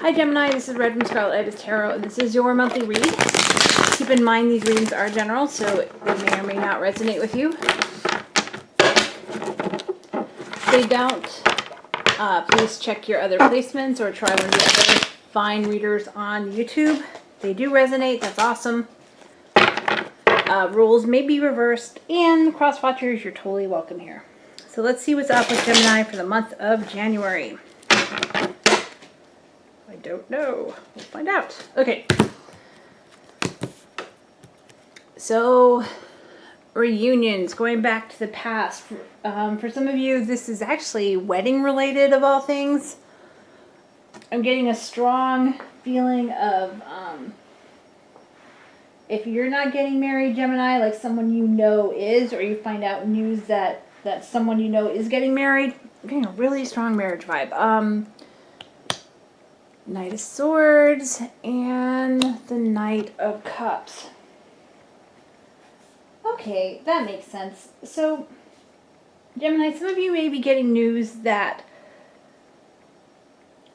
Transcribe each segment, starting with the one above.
Hi Gemini, this is Red from Scarlet Ibis Tarot, and this is your monthly read. Keep in mind these readings are general, so they may or may not resonate with you. If they don't, please check your other placements or try one of the other fine readers on YouTube. They do resonate, that's awesome. Rules may be reversed, and cross-watchers, you're totally welcome here. So let's see what's up with Gemini for the month of January. I don't know. We'll find out. Okay. So, reunions, going back to the past. For some of you, this is actually wedding related of all things. I'm getting a strong feeling of, if you're not getting married, Gemini, like someone you know is, or you find out news that someone you know is getting married, I'm getting a really strong marriage vibe. Knight of Swords and the Knight of Cups. Okay, that makes sense. So, Gemini, some of you may be getting news that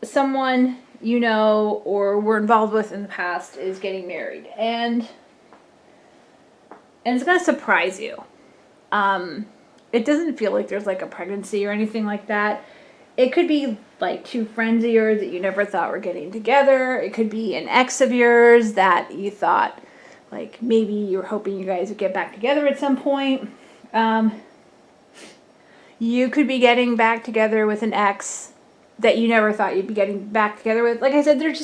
someone you know or were involved with in the past is getting married. And it's going to surprise you. It doesn't feel like there's like a pregnancy or anything like that. It could be like two friends of yours that you never thought were getting together. It could be an ex of yours that you thought, like, maybe you were hoping you guys would get back together at some point. You could be getting back together with an ex that you never thought you'd be getting back together with. Like I said, there's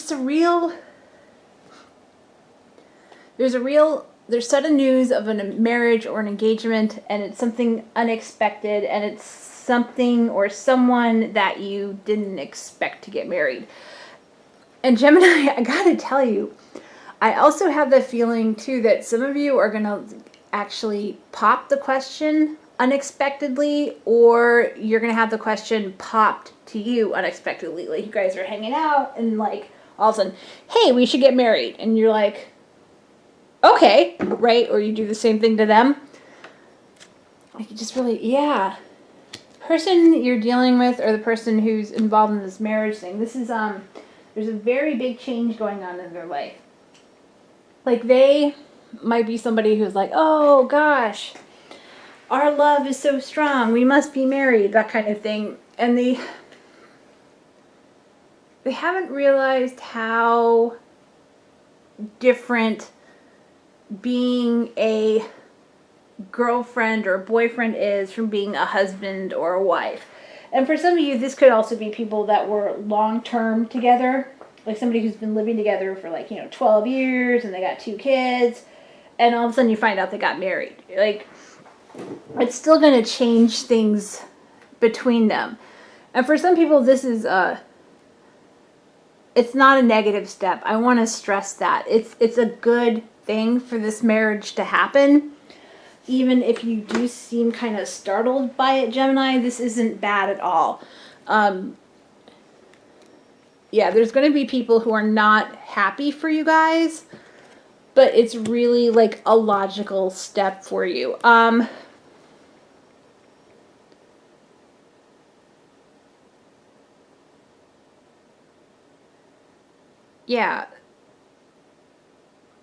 sudden news of a marriage or an engagement, and it's something unexpected, and it's something or someone that you didn't expect to get married. And Gemini, I gotta tell you, I also have the feeling too that some of you are gonna actually pop the question unexpectedly, or you're gonna have the question popped to you unexpectedly. Like you guys are hanging out and like all of a sudden, hey, we should get married. And you're like, okay, right? Or you do the same thing to them. Like you just really, yeah. Person you're dealing with, or the person who's involved in this marriage thing, this is there's a very big change going on in their life. Like they might be somebody who's like, oh gosh, our love is so strong, we must be married, that kind of thing. And they haven't realized how different being a girlfriend or boyfriend is from being a husband or a wife. And for some of you, this could also be people that were long-term together, like somebody who's been living together for 12 years and they got 2 kids, and all of a sudden you find out they got married. Like, it's still going to change things between them. And for some people, this is it's not a negative step. I want to stress that. It's a good thing for this marriage to happen. Even if you do seem kind of startled by it, Gemini, this isn't bad at all. Yeah, there's going to be people who are not happy for you guys, but it's really like a logical step for you. Yeah.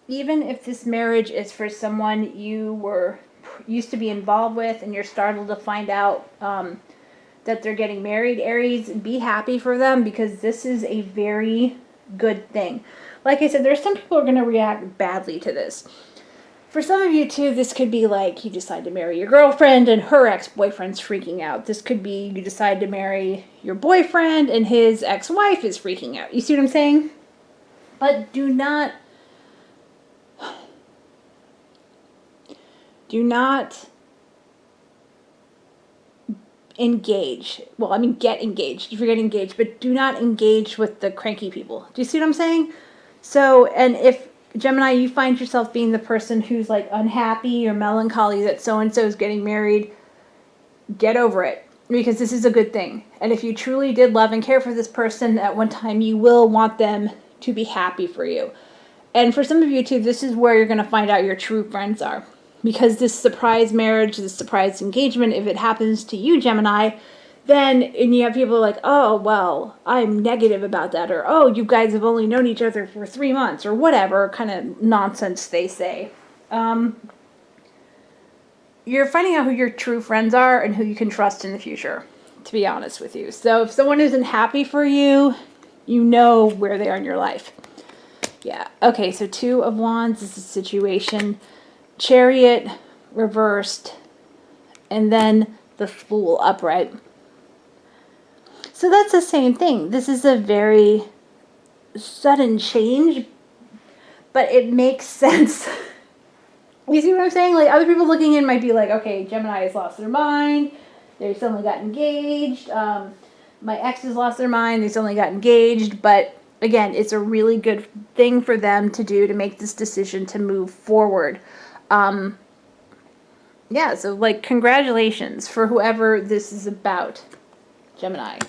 Even if this marriage is for someone you used to be involved with and you're startled to find out that they're getting married, Aries, be happy for them, because this is a very good thing. Like I said, there's some people who are going to react badly to this. For some of you too, this could be like you decide to marry your girlfriend and her ex-boyfriend's freaking out. This could be you decide to marry your boyfriend and his ex-wife is freaking out. You see what I'm saying? But do not engage. Well, I mean, get engaged if you're getting engaged, but do not engage with the cranky people. Do you see what I'm saying? So, and if Gemini, you find yourself being the person who's like unhappy or melancholy that so-and-so is getting married, get over it, because this is a good thing. And if you truly did love and care for this person at one time, you will want them to be happy for you. And for some of you too, this is where you're going to find out your true friends are. Because this surprise marriage, this surprise engagement, if it happens to you, Gemini, then, and you have people like, oh, well, I'm negative about that, or, oh, you guys have only known each other for 3 months, or whatever kind of nonsense they say. You're finding out who your true friends are and who you can trust in the future, to be honest with you. So if someone isn't happy for you, you know where they are in your life. Yeah. Okay, so 2 of Wands is the situation. Chariot reversed. And then the Fool upright. So that's the same thing. This is a very sudden change, but it makes sense. You see what I'm saying? Like, other people looking in might be like, okay, Gemini has lost their mind. They suddenly got engaged. My ex has lost their mind. They suddenly got engaged. But again, it's a really good thing for them to do to make this decision to move forward. Yeah, so like, congratulations for whoever this is about, Gemini.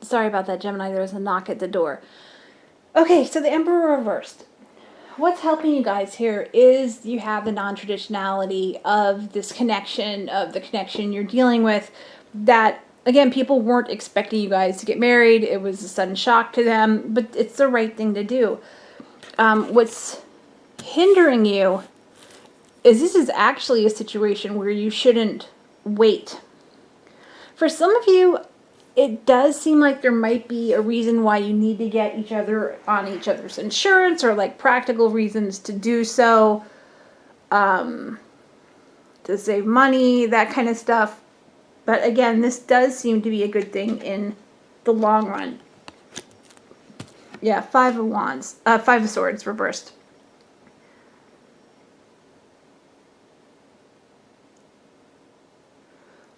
Sorry about that, Gemini. There was a knock at the door. Okay, so the Emperor reversed. What's helping you guys here is you have the non-traditionality of this connection, of the connection you're dealing with, that, again, people weren't expecting you guys to get married. It was a sudden shock to them, but it's the right thing to do. What's hindering you is this is actually a situation where you shouldn't wait. For some of you, it does seem like there might be a reason why you need to get each other on each other's insurance, or like practical reasons to do so, to save money, that kind of stuff. But again, this does seem to be a good thing in the long run. Yeah, 5 of Wands, 5 of Swords reversed.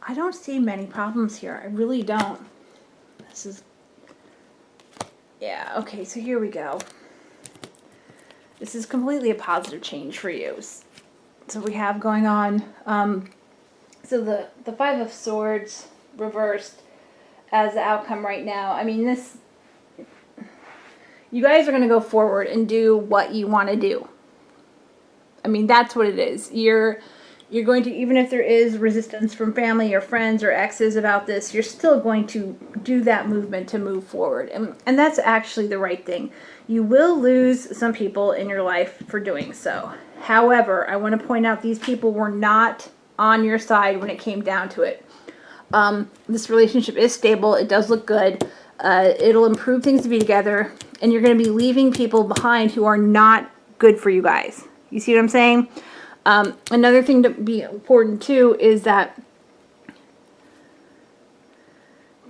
I don't see many problems here. I really don't. This is... Yeah, okay, so here we go. This is completely a positive change for you. So we have going on... so the 5 of Swords reversed as the outcome right now. I mean, this... You guys are going to go forward and do what you want to do. I mean, that's what it is. You're going to, even if there is resistance from family or friends or exes about this, you're still going to do that movement to move forward. And that's actually the right thing. You will lose some people in your life for doing so. However, I want to point out these people were not on your side when it came down to it. This relationship is stable. It does look good. It'll improve things to be together. And you're going to be leaving people behind who are not good for you guys. You see what I'm saying? Another thing to be important too is that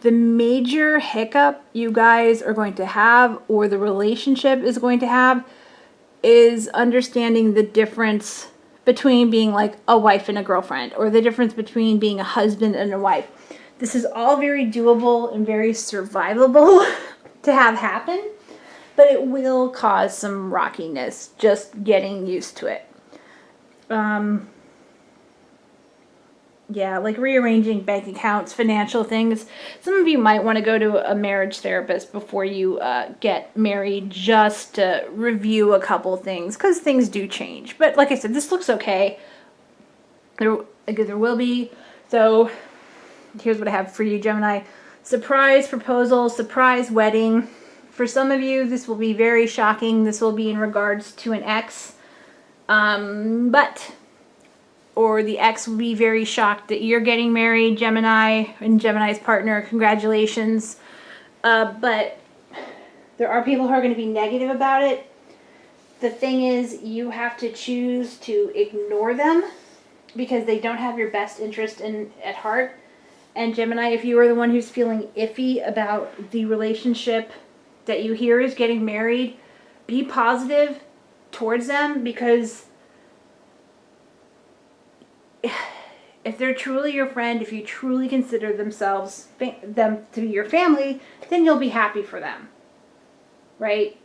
the major hiccup you guys are going to have, or the relationship is going to have, is understanding the difference between being like a wife and a girlfriend, or the difference between being a husband and a wife. This is all very doable and very survivable to have happen, but it will cause some rockiness just getting used to it. Yeah, like rearranging bank accounts, financial things. Some of you might want to go to a marriage therapist before you get married, just to review a couple things, because things do change. But like I said, this looks okay. There will be. So here's what I have for you, Gemini. Surprise proposal, surprise wedding. For some of you, this will be very shocking. This will be in regards to an ex. Or the ex will be very shocked that you're getting married, Gemini, and Gemini's partner. Congratulations. But there are people who are going to be negative about it. The thing is, you have to choose to ignore them because they don't have your best interest at heart. And Gemini, if you are the one who's feeling iffy about the relationship that you hear is getting married, be positive towards them, because if they're truly your friend, if you truly consider them to be your family, then you'll be happy for them, right?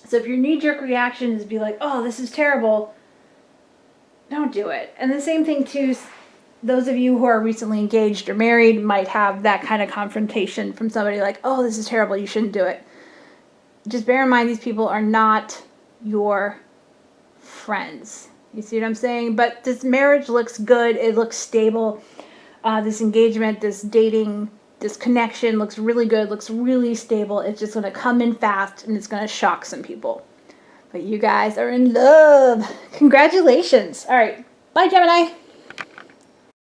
So if your knee-jerk reaction is be like, oh, this is terrible, don't do it. And the same thing too, those of you who are recently engaged or married might have that kind of confrontation from somebody like, oh, this is terrible, you shouldn't do it. Just bear in mind, these people are not your friends. You see what I'm saying? But this marriage looks good. It looks stable. This engagement, this dating, this connection looks really good, looks really stable. It's just going to come in fast and it's going to shock some people. But you guys are in love. Congratulations. All right. Bye, Gemini.